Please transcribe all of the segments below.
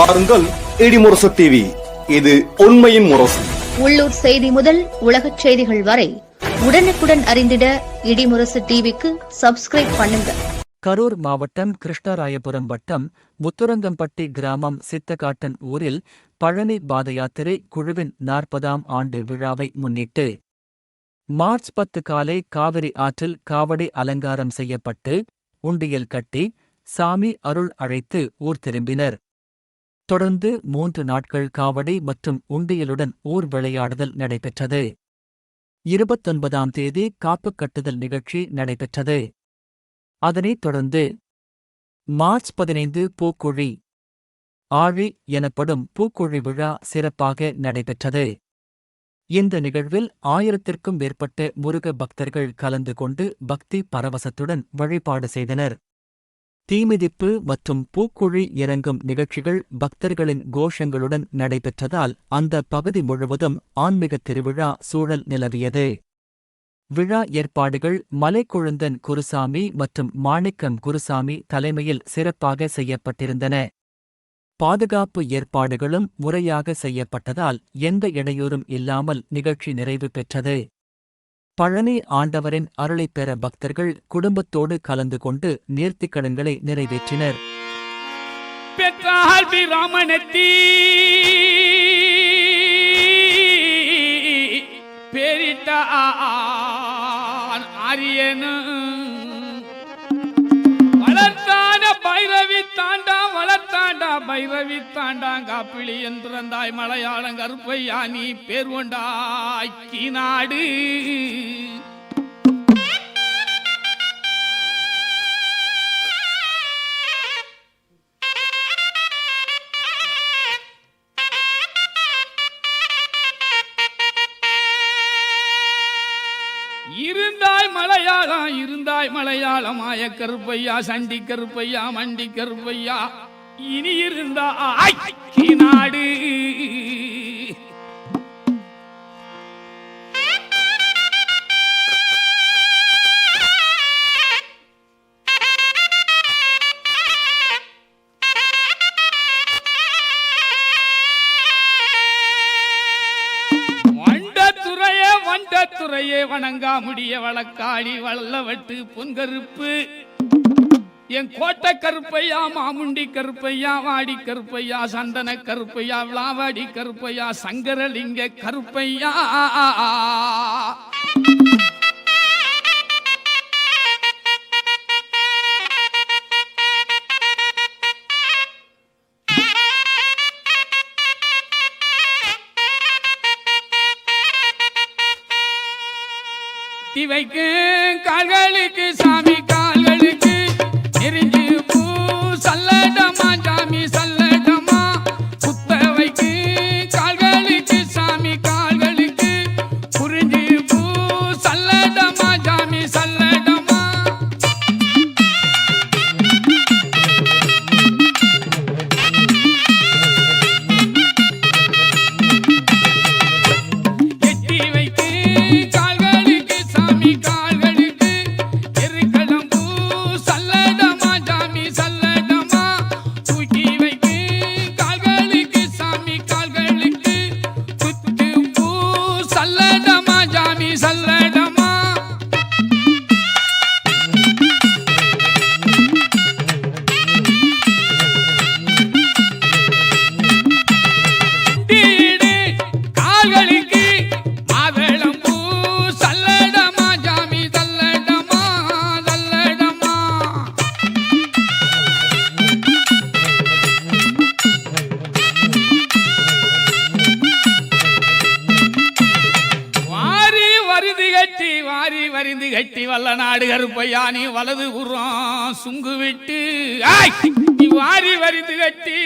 பாருங்கள் இடிமுரசு டிவி. இது உண்மையின் முரசு. உள்ளூர் செய்தி முதல் உலகச் செய்திகள் வரை உடனுக்குடன் அறிந்திட இடிமுரசு டிவிக்கு சப்ஸ்கிரைப் பண்ணுங்க. கரூர் மாவட்டம் கிருஷ்ணராயபுரம் வட்டம் முத்துரங்கம்பட்டி கிராமம் சித்தகாட்டன் ஊரில் பழனி பாத யாத்திரை குழுவின் 40ஆம் ஆண்டு விழாவை முன்னிட்டு மார்ச் 10 காலை காவிரி ஆற்றில் காவடி அலங்காரம் செய்யப்பட்டு உண்டியல் கட்டி சாமி அருள் அழைத்து ஊர் திரும்பினர். தொடர்ந்து 3 நாட்கள் காவடி மற்றும் உண்டியலுடன் ஊர் விளையாடுதல் நடைபெற்றது. 29ஆம் தேதி காப்பு கட்டுதல் நிகழ்ச்சி நடைபெற்றது. அதனைத் தொடர்ந்து மார்ச் 15 பூக்குழி ஆழி எனப்படும் பூக்குழி விழா சிறப்பாக நடைபெற்றது. இந்த நிகழ்வில் 1000த்திற்கும் மேற்பட்ட முருக பக்தர்கள் கலந்து கொண்டு பக்தி பரவசத்துடன் வழிபாடு செய்தனர். தீமிதிப்பு மற்றும் பூக்குழி இறங்கும் நிகழ்ச்சிகள் பக்தர்களின் கோஷங்களுடன் நடைபெற்றதால் அந்த பகுதி முழுவதும் ஆன்மீக திருவிழா சூழல் நிலவியது. விழா ஏற்பாடுகள் மலைக்குழுந்தன் குருசாமி மற்றும் மாணிக்கம் குருசாமி தலைமையில் சிறப்பாக செய்யப்பட்டிருந்தன. பாதுகாப்பு ஏற்பாடுகளும் முறையாக செய்யப்பட்டதால் எந்த இடையூறும் இல்லாமல் நிகழ்ச்சி நிறைவு பெற்றது. பழனி ஆண்டவரின் அருளைப் பெற பக்தர்கள் குடும்பத்தோடு கலந்து கொண்டு நேர்த்திக்கடன்களை நிறைவேற்றினர். பெற்றால் ராமனத்தி பேரிட்டான் ஆரியனு வளர்த்தான பைரவி தாண்டா வளர்த்தாண்டா பைரவி தாண்டாங்க காப்பிளி என்றாய் மலையாளம் கருப்பையா நீ பேர் கொண்டாய் நாடு. இருந்தாய் மலையாளம் ஆய கருப்பையா சண்டி கருப்பையா மண்டி கருப்பையா இனி இருந்தா நாடு. துறையே வணங்கா முடிய வழக்காடி வள்ளவட்டு பொன்கருப்பு என் கோட்டை கருப்பையா மாமுண்டி கருப்பையா வாடி கருப்பையா சந்தன கருப்பையா விளாவாடி கருப்பையா சங்கரலிங்க கருப்பையா வைக்கு கால்களுக்கு சாமி கால்களுக்கு நெறிஞ்சு பூ சல்லடமா சாமி சல்லடமா குத்த வைக்கு கால்களுக்கு சாமி கால்களுக்கு புரிஞ்சு பூ சல்லடமா சாமி சல்லடமா. எட்டி வைக்கு வரிந்து கட்டி வல்ல நாடு கருப்பையா நீ வலது புறம் சுங்கு விட்டு நீ வாரி வரிந்து கட்டி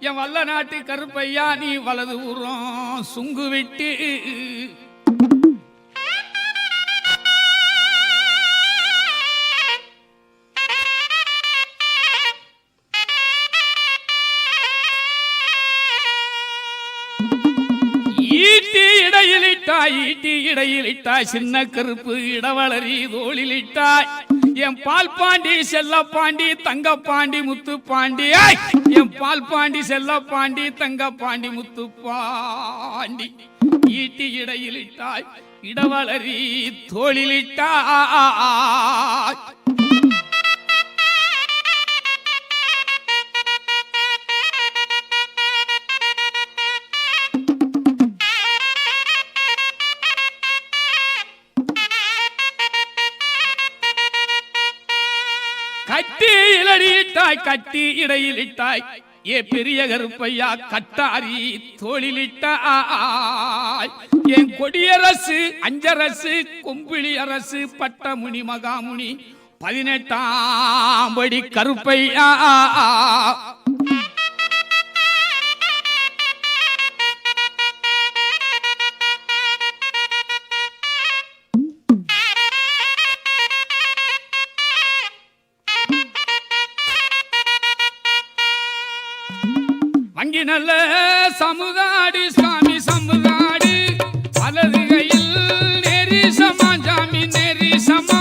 என் வல்ல நாட்டு கருப்பையா நீ வலது புறம் சுங்கு விட்டு ஈட்டி இடையிலிட்டாய் சின்ன கருப்பு இடவளரி தோளிலிட்டாய் என் பால் பாண்டி செல்ல பாண்டி தங்க பாண்டி முத்து பாண்டி என் பால் பாண்டி செல்ல பாண்டி தங்க பாண்டி முத்து பாண்டி ஈட்டி இடையிலிட்டாய் இடவளரி தோளிலிட்டாய் கட்டி இலடியிட்டாய் கட்டி இடையிலிட்டாய் ஏ பெரிய கருப்பையா கட்டாரி தோளிலிட்டாய் என் கொடியரசு அஞ்சரசு கொம்பிளி அரசு பட்டமுனி மகாமுனி 18ஆம் படி கருப்பையா வங்கி நல்ல சமுதாடு சாமி சமுதாடு வலது கையில் நெரிசமா ஜாமி நெரிசமா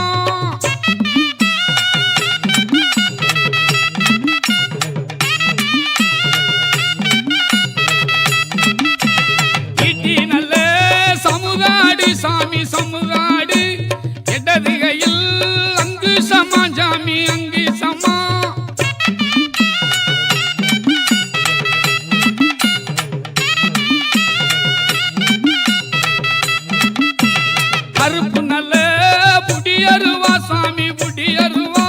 இட்டி நல்ல சமுதாடு சாமி சமுதாடு இடது கையில் அங்கு சமா ஜாமி அங்கு சமா கருப்பு நல்ல புடியருவா சாமி புடியருவா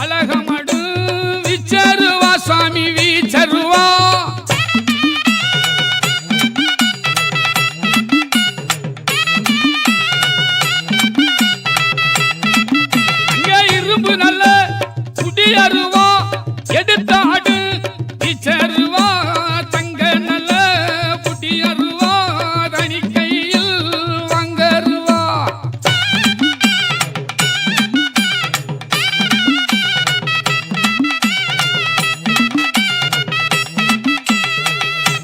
அழகமடு விச்சருவா சாமி வீச்சருவா அங்க இரும்பு நல்ல புடியருவா எடுத்தாடு விச்சருவா தங்க நல்ல புடியருவா தனி கையில் வாங்கருவா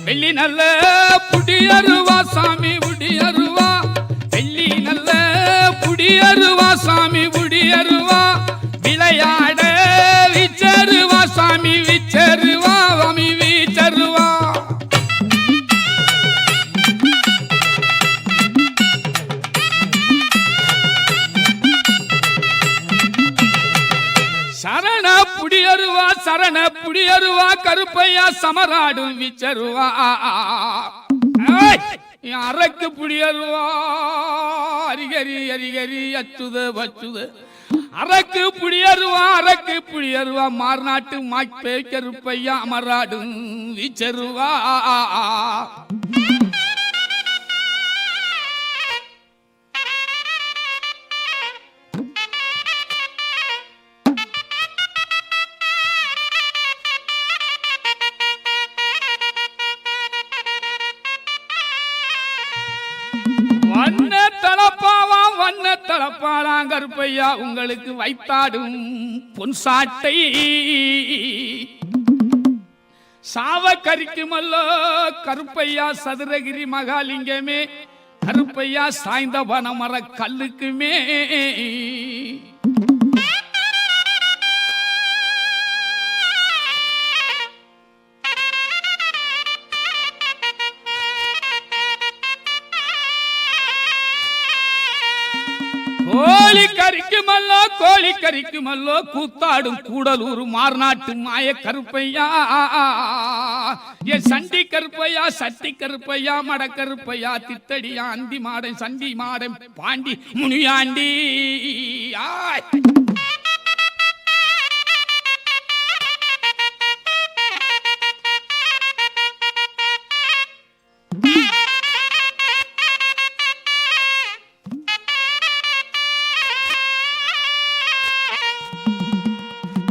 வெள்ளி நல்ல புடியருவா சாமி புடியருவா வெள்ளி நல்ல புடியருவா சாமி புடியருவா விளையாட விச்சருவா சாமி விச்சருவா சாமி விச்சருவா சரண புடியருவா கருப்பையா சமராடும் விச்சருவா அரக்கு புடியருவா அரிகரி அரிகரி அச்சுத வச்சுத அரக்கு புடியருவா மார்நாட்டு மாய்ப்பே கருப்பையா அமராடும் விச்சருவா வண்ண தளப்பாளாம் கருப்பையா உங்களுக்கு வைத்தாடும் பொன்சாட்டை சாவ கரிக்குமல்லோ கருப்பையா சதுரகிரி மகாலிங்கமே கருப்பையா சாய்ந்த வனமர கல்லுக்குமே கோழி கறிக்குமல்லோ கூத்தாடும் கூடலூர் மார்நாட்டு மாய கருப்பையா என் சண்டி கருப்பையா சட்டி கருப்பையா மட கருப்பையா தித்தடியா அந்தி மாடன் சண்டி மாடன் பாண்டி முனியாண்டி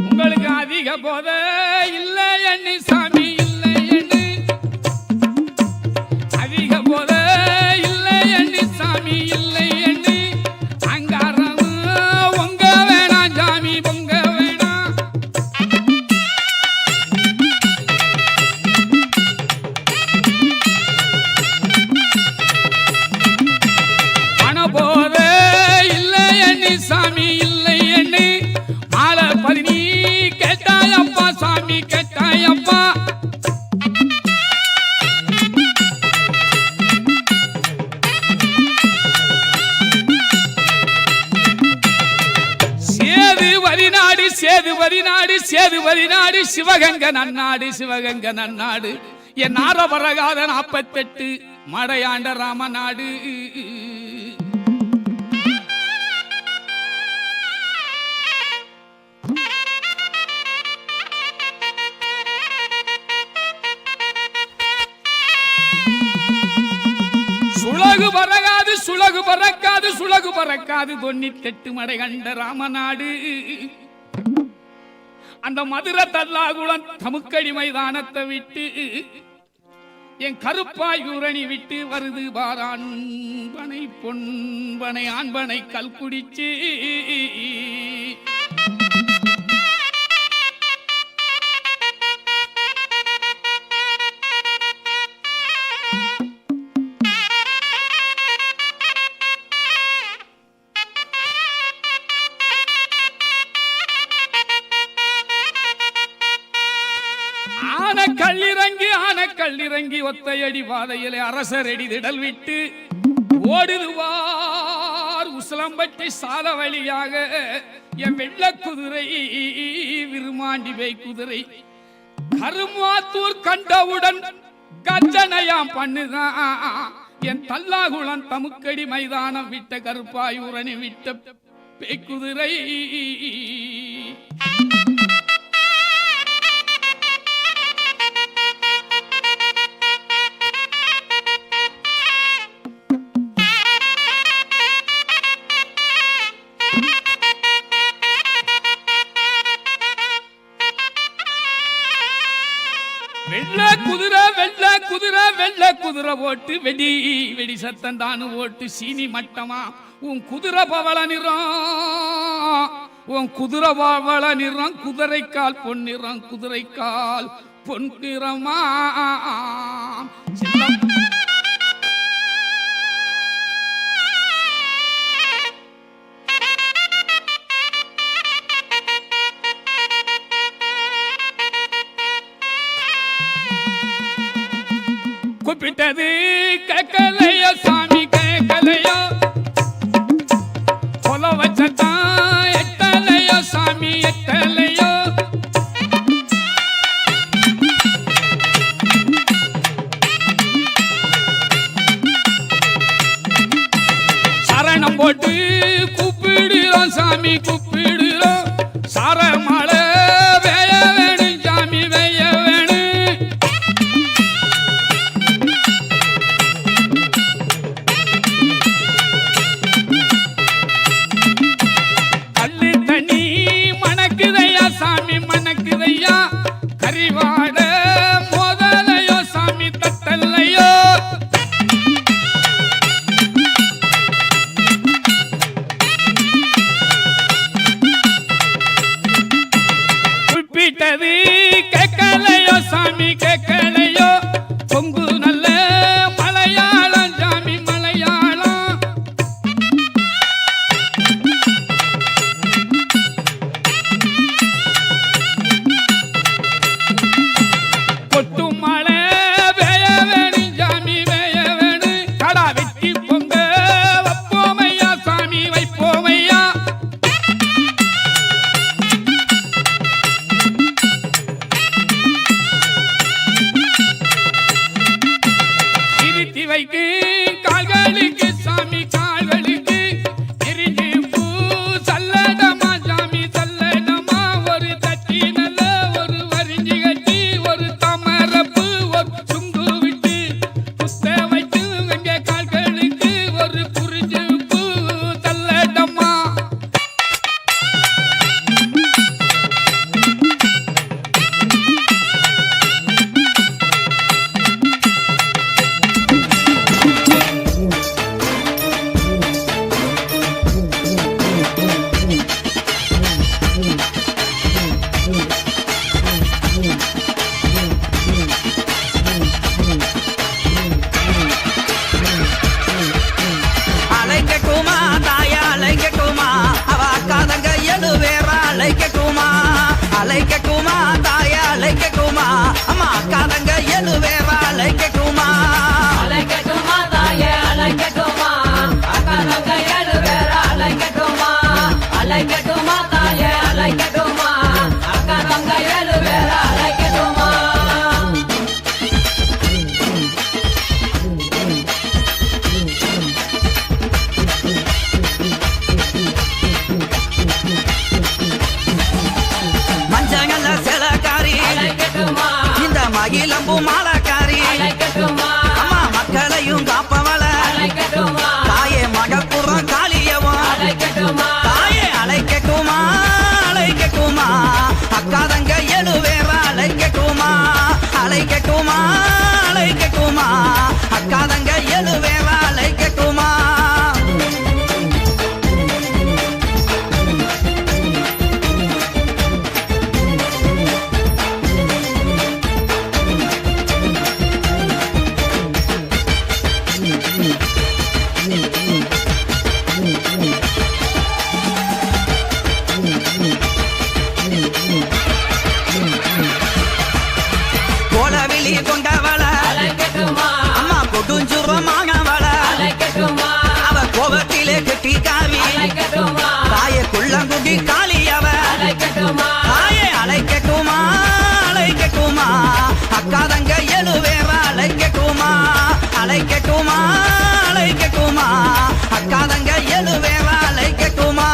உங்களுக்கு அதிக போத இல்லை எண்ணி சாமி இல்லை எண்ணு அதிக போத இல்லை எண்ணி சாமி இல்லை எண்ணு அங்காரம் உங்க வேணாம் சாமி பொங்க வேணாம் பண போத இல்லை எண்ணி சாமி இல்லை எண்ணு சாமி கேட்டாயப்பா. சேதுபதி நாடு சேதுபதி நாடு சிவகங்க நன்னாடு சிவகங்க நன்னாடு என் ஆரபரகாத 48 மடையாண்ட ராமநாடு. சுலகு பறக்காது சுலகு பறக்காது சுலகு பறக்காது 98 மடை கண்ட ராமநாடு. அந்த மதுரை தல்லாகுளம் தமுக்கடி மைதானத்தை விட்டு என் கருப்பாயூரணி விட்டு வருது பாரான்பனை பொன்பனை ஆண்பனை கல்குடிச்சு. கல்லிறங்கி ஒத்தையடி பாதையிலே அரசரடி திடல் விட்டு ஓடுதுவார் உசலம்பட்டி சால வழியாக என் வெள்ள குதிரை விருமாண்டி வை குதிரை கருமாத்தூர் கண்டவுடன் கர்ஜனையாம் பண்ணுதான் என் தல்லாகுளம் தமுக்கடி மைதானம் விட்ட கருப்பாயூரணி விட்ட பேய்குதிரை. வெள்ள குதிரை ஓட்டு வெடி வெடி சத்தம் தானு ஓட்டு சீனி மட்டமா உன் குதிரை பவள நிறம் உன் குதிரை பவள நிறம் குதிரைக்கால் பொன்னிறம் குதிரைக்கால் பொன்னிறமா. கூப்பிட்டது கேட்கலையோ சாமி கேட்கலையோ கொல வச்சதான் எட்டலையோ சாமி எட்டலையோ. சரணம் போட்டு கூப்பிடுறோம் சாமி கூப்பிடுறோம் சாரமலை வேய வேணும் சாமி வேய வேணும். கரிவாட மோதலையோ சாமி தட்டல்லையோ. தாழம்பூ மாலக்காரி அம்மா மக்களையும் காப்பவள தாயே மகப்புறம் காளியவன் தாயே அழைக்கட்டுமா அழைக்கட்டுமா அக்காதங்க எழுவேற அழைக்கட்டுமா அழைக்கட்டுமா அழைக்கட்டுமா அக்காதங்க எழுவேற அழைக்கட்டுமா கோலவிழி கொண்டவள அம்மா கொடுஞ்சுரமானவள அவ கோபத்திலே கட்டி காவி தாயே குள்ளங்குடி காளியவ தாயே அழைக்கட்டுமா அழைக்கட்டுமா அக்காதங்க எழுவேற அழைக்கட்டுமா அழைக்கட்டுமா அழைக்கட்டுமா அக்காதங்க எழுவேற அழைக்கட்டுமா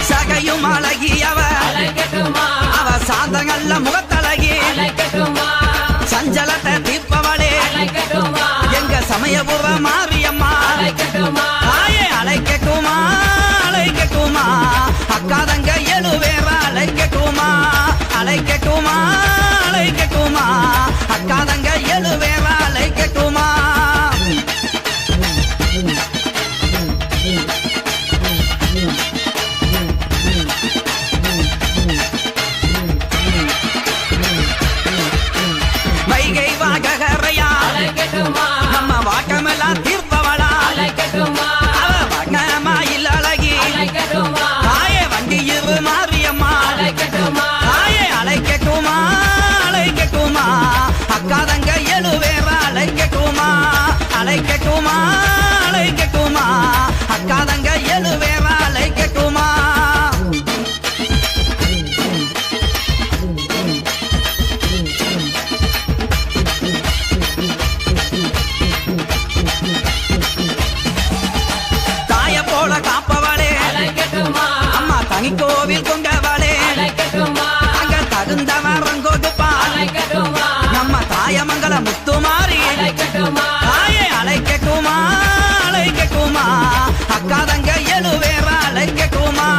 சகையும் அழகியவ அவ சாந்தங்கள்ல முகத்தழகி சஞ்சலத்தை தீர்ப்பவளே எங்க சமயபுர மாரியம்மா தாயே அழைக்கட்டுமா அழைக்கட்டுமா அக்காதங்க எழுவேற அழைக்கட்டுமா அழைக்கட்டுமா அழைக்கட்டுமா அக்காதங்க எழுவேற அழைக்கட்டுமா வைகை வாகரையா நம்ம வாக்கமெல்லாம் தீர்ப்பவளா அவ வண்ணமாயில் அழகி தாயே வண்டியிரு மாரியம்மா தாயே அழைக்கட்டுமா அழைக்கட்டுமா அக்காதங்க எழுவேற அழைக்கட்டுமா அழைக்கட்டுமா அழைக்கட்டுமா அக்காதங்க எழுவேற அழைக்கட்டுமா தாய போல காப்பவளே அம்மா தனி கோவில் கொண்டவளே அங்க தகுந்த மரம் கொடுப்பா நம்ம தாயமங்கல முத்துமாரி தாயே அழைக்கட்டுமா அழைக்கட்டுமா அக்காதங்க எழுவேற அழைக்கட்டுமா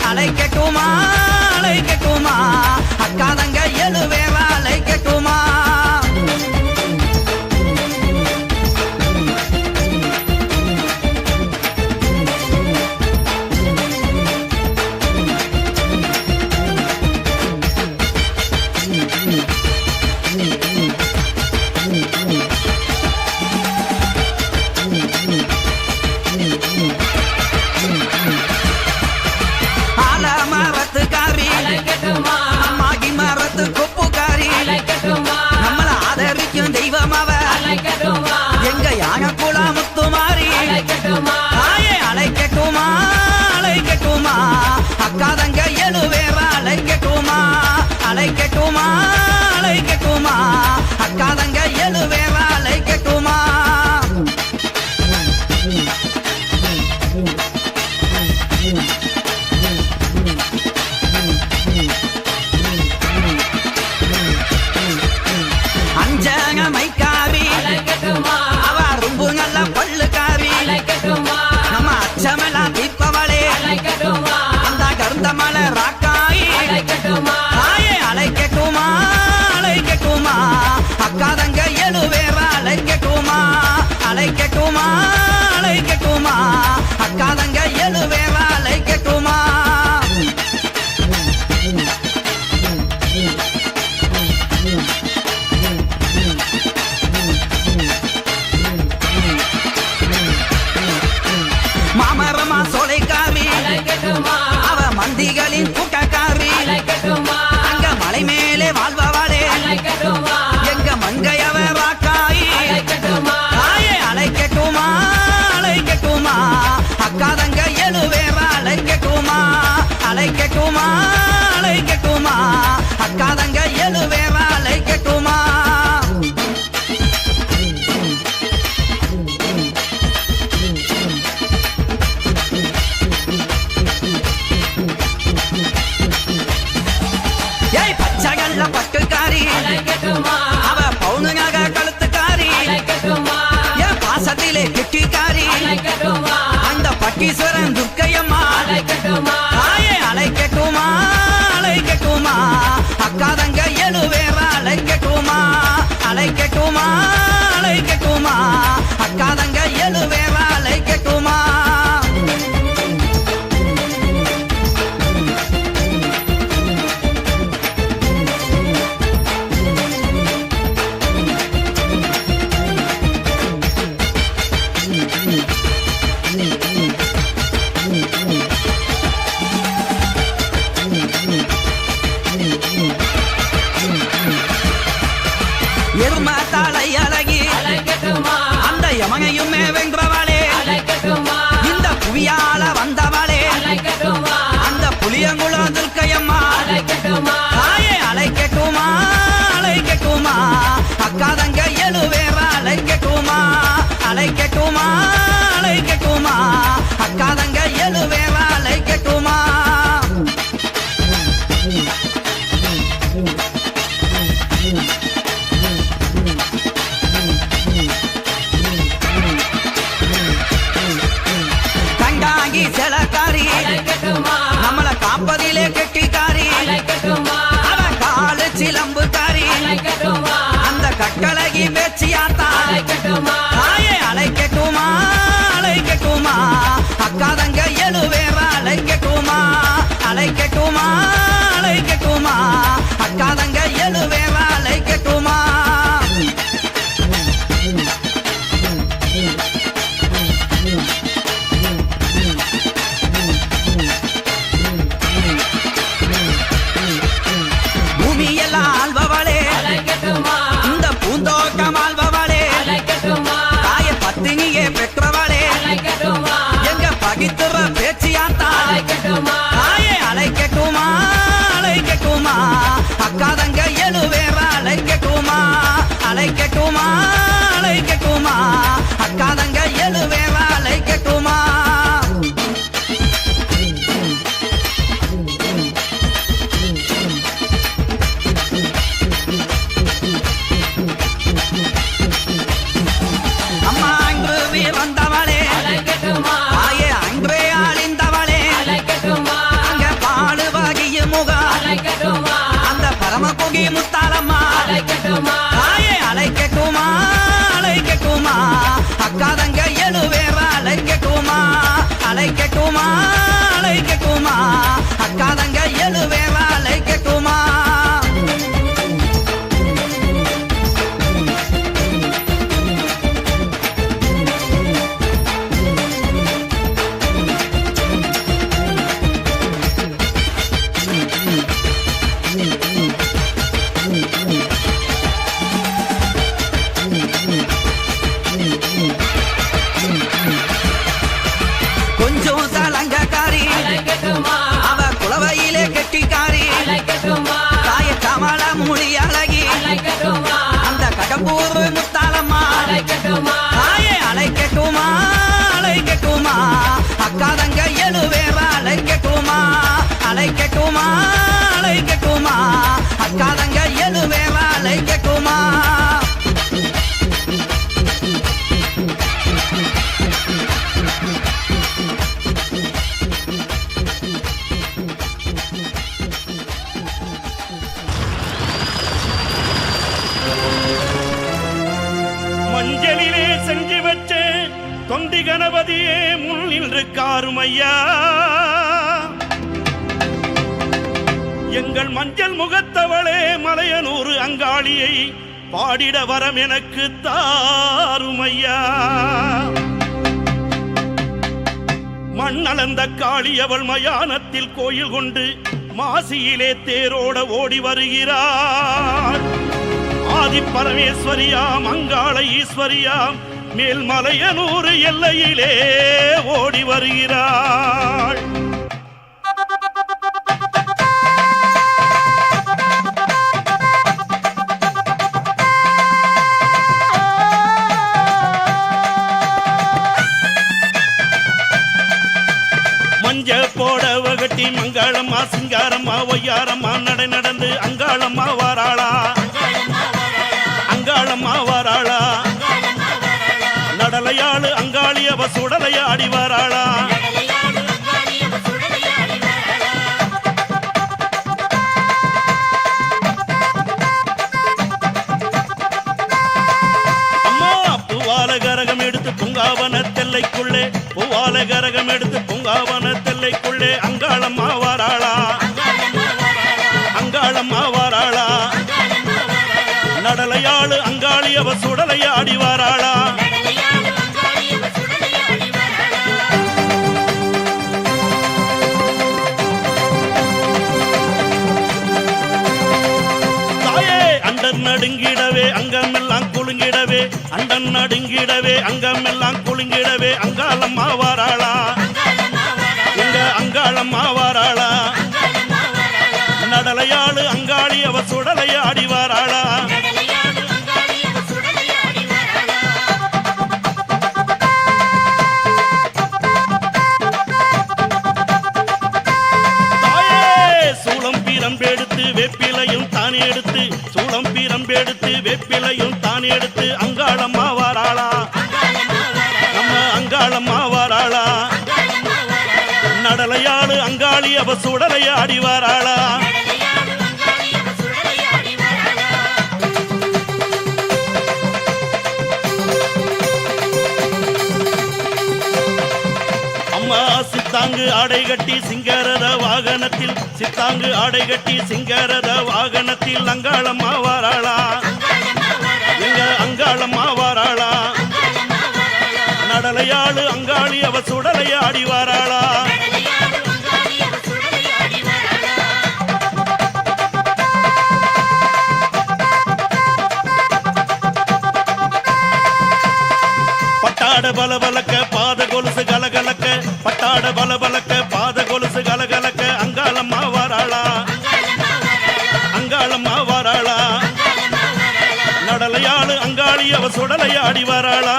அழைக்கட்டுமா அழைக்கட்டுமா அக்காதங்க எழுவேற அழைக்கட்டுமா ஆலமரத்துக்காரி அம்மாகி மரத்து கொப்புக்காரி நம்மள ஆதரிக்கும் தெய்வம் அவ எங்க யானக்குள முத்துமாரி தாயே அழைக்கட்டுமா அழைக்கட்டுமா அக்காதங்க எழுவேற அழைக்கட்டுமா அழைக்கட்டுமா அழைக்கட்டுமா அக்காதங்க எழுவேற அழைக்கட்டுமா அஞ்சங்க மைக்காரி அவ ரொம்ப நல்ல பல்லுக்காரி நம்ம அச்சமெல்லாம் தீர்ப்பவளே அந்த கருந்த மலை ராக்காயி தாயே அழைக்கட்டுமா அழைக்கட்டுமா அக்காதங்க எழுவேற அழைக்கட்டுமா அழைக்கட்டுமா அழைக்கட்டுமா அக்காதங்க எழுவேற அழைக்கட்டுமா மாமரமா சோலைக்காரி அவ மந்திகளின் கூட்டக்காரி அங்க மலை மேலே வாழ்பவளே எங்க மங்கையவ ராக்காயி தாயே அழைக்கட்டுமா அழைக்கட்டுமா அக்காதங்க எழுவேற அழைக்கட்டுமா அழைக்கட்டுமா அழைக்கட்டுமா அக்காதங்க எழுவேற அழைக்கட்டுமா பட்டுக்காரி அவ பவுனுங்க கழுத்துக்காரி என் பாசத்திலே கெட்டிக்காரி அந்த பட்டீஸ்வரன் துர்க்கையம்மா தாயே அழைக்கட்டுமா அழைக்கட்டுமா அக்காதங்க எழுவேற அழைக்கட்டுமா அழைக்கட்டுமா அழைக்கட்டுமா அக்காதங்க எழுவேற அழைக்கட்டுமா எருமத்தாளை அழகி அந்த யமனையுமே வென்றவளே இந்த புவியால வந்தவளே அந்த புளியங்குளம் துர்க்கையம்மா தாயே அழைக்கட்டுமா அழைக்கட்டுமா அக்காதங்க எழுவேற அழைக்கட்டுமா அழைக்கட்டுமா அழைக்கட்டுமா அக்காதங்க எழுவேற அழைக்கட்டுமா கண்டாங்கி செலக்காரி நம்மள காப்பதிலே கெட்டிக்காரி அவன் காலு சிலம்புக்காரி அந்த கட்டழகி பேச்சியாத்தா தாயே அழைக்கட்டுமா அழைக்கட்டுமா அக்காதங்க எழுவேற அழைக்கட்டுமா அழைக்கட்டுமா அழைக்கட்டுமா அக்காதங்க எழுவேற அழைக்கட்டுமா பூமியெல்லாம் ஆள்பவளே இந்த பூந்தோட்டம் ஆள்பவளே தாய பத்தினியே பெற்றவளே எங்க பகித்துற பேச்சியாத்தா தாயே அழைக்கட்டுமா அழைக்கட்டுமா அக்காதங்க எழுவேற அழைக்கட்டுமா அழைக்கட்டுமா அழைக்கட்டுமா அக்காதங்க எழுவேற அழைக்கட்டுமா அம்மா அன்று வந்தவளே தாயே அன்றே ஆளிந்தவளே அங்க பாடு வகிய முகம் அந்த பரமகுகி முத்தாலம்மா தாயே அழைக்கட்டுமா அழைக்கட்டுமா அக்காதங்க எழுவேற அழைக்கட்டுமா அழைக்கட்டுமா அழைக்கட்டுமா அக்காதங்க எழுவேற அழைக்கட்டுமா கொஞ்சம் சலங்கக்காரி அவ குளவையிலே கெட்டிக்காரி தாய கமல மொழி அழகி அந்த கடம்பூர் முத்தாலம்மா தாயே அழைக்கட்டுமா அழைக்கட்டுமா அக்காதங்க எழுவேற அழைக்கட்டுமா அழைக்கட்டுமா அழைக்கட்டுமா அக்காதங்க எழுவேற அழைக்கட்டுமா மஞ்சளிலே செஞ்சு வச்ச தொந்தி கணபதியே முன் நின்று காருமையா எங்கள் மஞ்சள் முகத்தவளே மலையனூர் அங்காளியை பாடிட வரம் எனக்கு தாருமையா மண்ணளந்த காளி அவள் மயானத்தில் கோயில் கொண்டு மாசியிலே தேரோட ஓடி வருகிறார் ஆதி பரமேஸ்வரியாம் அங்காள ஈஸ்வரியாம் மேல்மலையனூர் எல்லையிலே ஓடி வருகிறாள் மஞ்ச போட வகட்டி மங்காளம்மா சிங்காரம்மா ஒய்யாரம்மா நடை நடந்து அங்காளம்மா வாரா அங்காளம்மா வாராளா நடலையாளு அங்காளி அவ சுடலையாடி வாராளா கரகம் எடுத்து பூங்காவன தெல்லைக்குள்ளே பூவால கரகம் எடுத்து பூங்காவன தெல்லைக்குள்ளே அங்காளம்மா வாராளா அங்காளம்மா வாராளா நடலையாளு அங்காளி அவ சுடலையாடி வாராளா நடுங்கிடவே அங்கமெல்லாம் குலுங்கிடவே அண்டன் நடுங்கிடவே அங்கமெல்லாம் குலுங்கிடவே அங்காளம்மா வாராளா எங்க அங்காளம்மா வாராளா நடலையாளு அங்காளி அவ சுடலையாடி வாராளா சூளம் பீரம்பெடுத்து வெப்பிலையும் தான் எடுத்து சூளம் பீரம்பெடுத்து வெப்பிலையும் தான் எடுத்து அங்காளம்மா வாராளா நம்ம அங்காளம்மா வாராளா நடலையாளு அங்காளி அவ சுடலையாடி வாராளா அம்மா சித்தாங்கு ஆடை கட்டி சிங்கரத வாகனத்தில் சித்தாங்கு ஆடை கட்டி சிங்கரத வாகனத்தில் அங்காளம்மா வாராளா எங்க அங்காளம்மா வாராளா நடலையாளு அங்காளி அவ சுடலையாடி வாராளா பட்டாட பலபலக்க பாத கொலுசு கலகலக்க பட்டாட பலபலக்க பாத கொலுசு கலகலக்க அங்காளம்மா வாராளா அங்காளம்மா வாராளா நடலையாளு அங்காளி அவ சுடலையாடி வாராளா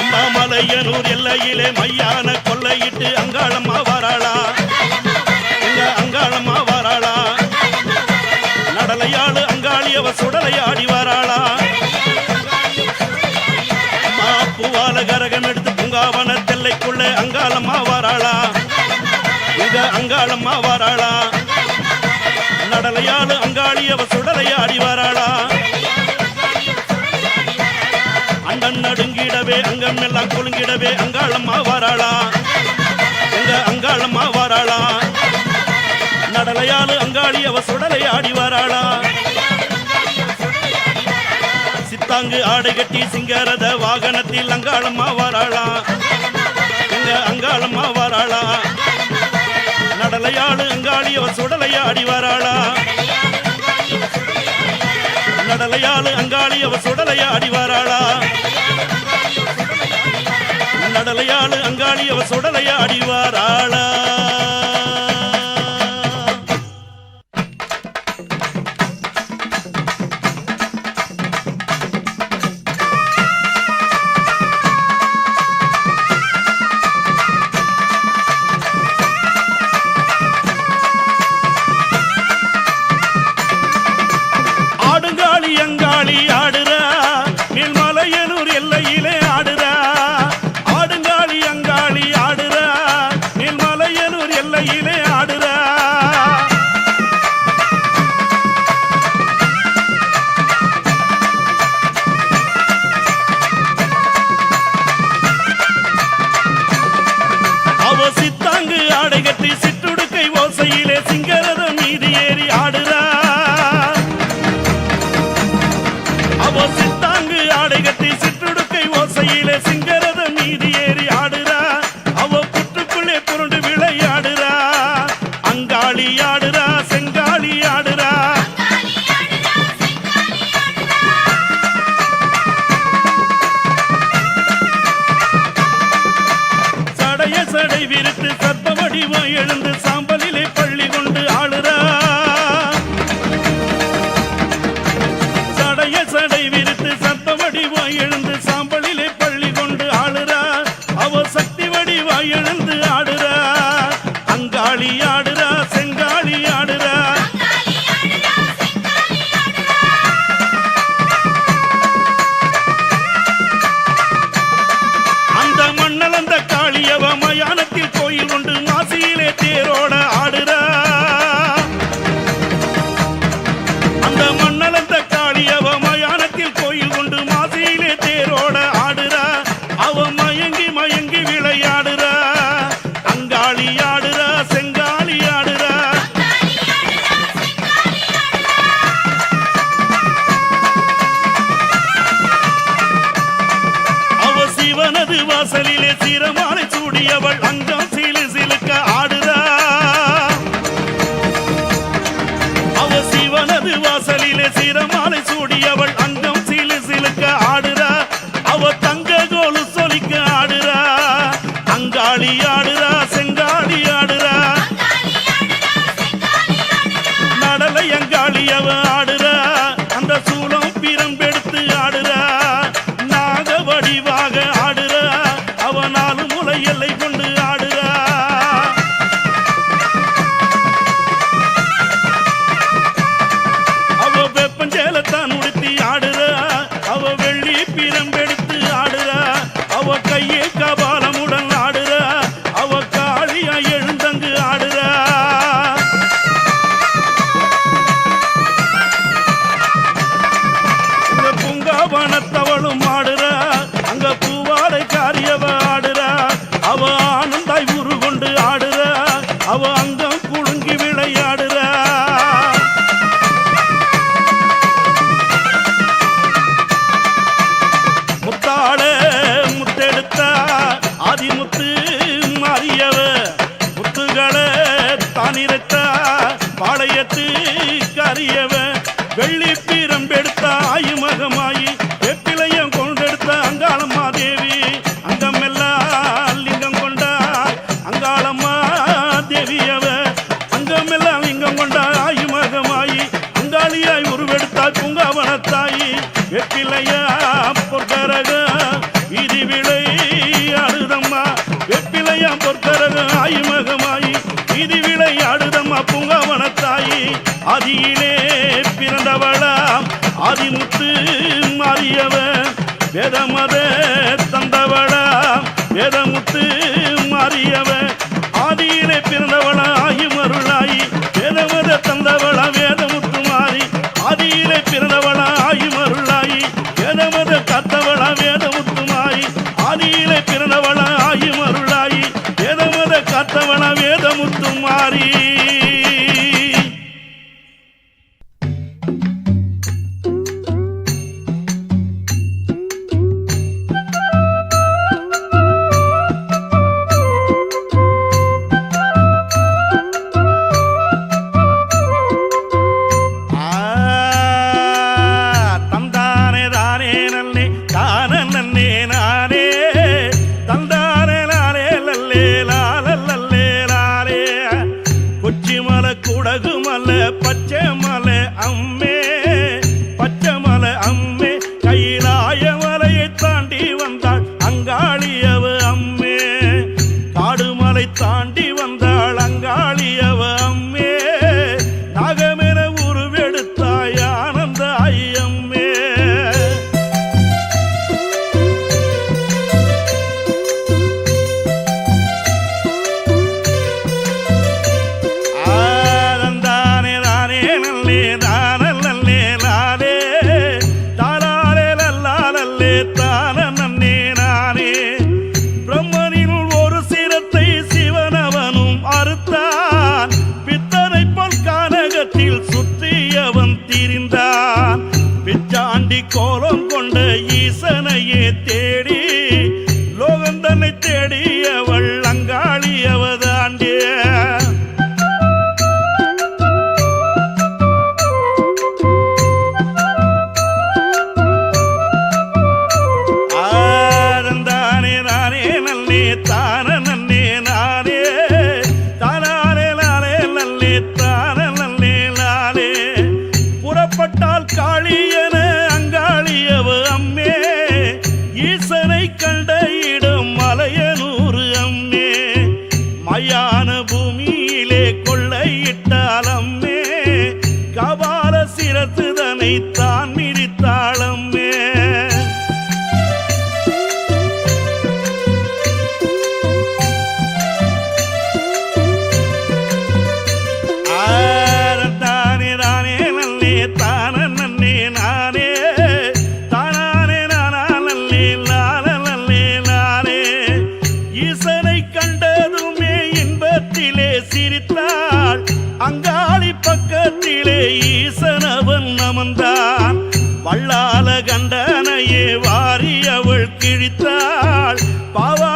அம்மாமலையனூர் எல்லையிலே மையான கொல்லையிட்டு அங்காளம்மா வாராளா எங்க அங்காளம்மா வாராளா நடலையாளு அங்காளி அவ சுடலையாடி வாராளா பூவால கரகம் எடுத்து பூங்காவன தெல்லைக்குள்ளே அங்காளம்மா வாராளா எங்க அங்காளம்மா வாராளா நடலையாளு அங்காளி அவ சுடலையாடி வாராளா அண்டன் நடுங்கிடவே அங்கம் எல்லாம் குலுங்கிடவே அங்காளம்மா வாராளா எங்க அங்காளம்மா வாராளா நடலையாளு அங்காளி அவ சுடலையாடி வாராளா சித்தாங்கு ஆடை கட்டி சிங்கரத வாகனத்தில் அங்காளம்மா வாராளா எங்க அங்காளம்மா வாராளா நடலையாளு அங்காளி அவ சுடலையாடி வாராளா நடலையாளு அங்காளி அவ சுடலையாடி வாராளா நடலையாளு அங்காளி அவ சுடலையாடி வாராளா அங்கம் குலுங்கி விளையாடுறா. முத்தாள முத்தெடுத்தா ஆதிமுத்து மாறியவ முத்துகளை தானிரத்தா பாளையத்து கரியவ வெள்ளி பீரம்பெடுத்த ஆயுமகமாயி வெப்பிலையம் கொண்டெடுத்த அங்காளம்மா தேவி அங்கமெல்லாம் லிங்கம் கொண்டா அங்காளம்மா தேவியவ அங்கமெல்லாம் லிங்கம் கொண்டா ஆயுமகமாயி அங்காளியாய் உருவெடுத்தாய் பூங்காவனத்தாயி வெப்பிலையா பொற்கரக இது விளை ஆடுதம்மா வெப்பிலையா பொற்கரக ஆயுமகமாயி இது விளை ஆடுதம்மா பூங்காவனத்தாயி ஆதியிலே பிறந்தவளா ஆதிமுத்து மாறியவ வேதமத தந்தவளா வேதமுத்து மாறியவ ஆதியிலே பிறந்தவளா ஆயுமருளாயி வேதமத தந்தவளா வேதமுத்து மாறி ஆதியிலே பிறந்தவளா ஆயுமருளாயி வேதமத காத்தவளா வேதமுத்து மாறி ஆதியிலே பிறந்தவளா ஆயுமருளாயி வேதமத காத்தவளா வேதமுத்து மாறி. தாண்டி வந்தாள் அங்காளியவ அம்மே நாகமென உருவெடுத்தாய் ஆனந்தாய் அம்மே. ஆனந்தானே தானே நல்லே தானல்லே நானே தானாலே நல்லாலே தான நன்னே நானே பிரம்மனினுள் ஒரு சிரத்தை சிவனவனும் அறுத்தான் பித்தனை போல் கானகத்தில் சுற்றியவன் திரிந்தான் பிச்சாண்டி கோலம் கொண்ட ஈசனையே தேடி லோகந்தனை தேடியவள் அங்காளியவதாண்டிய காளியன அங்காளியவ அம்மே ஈசனை கண்ட இடம் மலையனூர் அம்மே மயான பூமியிலே கொள்ளையிட்டால் அம்மே கபால சிரசுதனை தான் மிதித்தாள் அம்மே. சிரித்தாள் அங்காளி பக்கத்திலே ஈசனவன் அமர்ந்தான் வள்ளால கண்டனையே வாரி அவள் கிழித்தாள் பாவா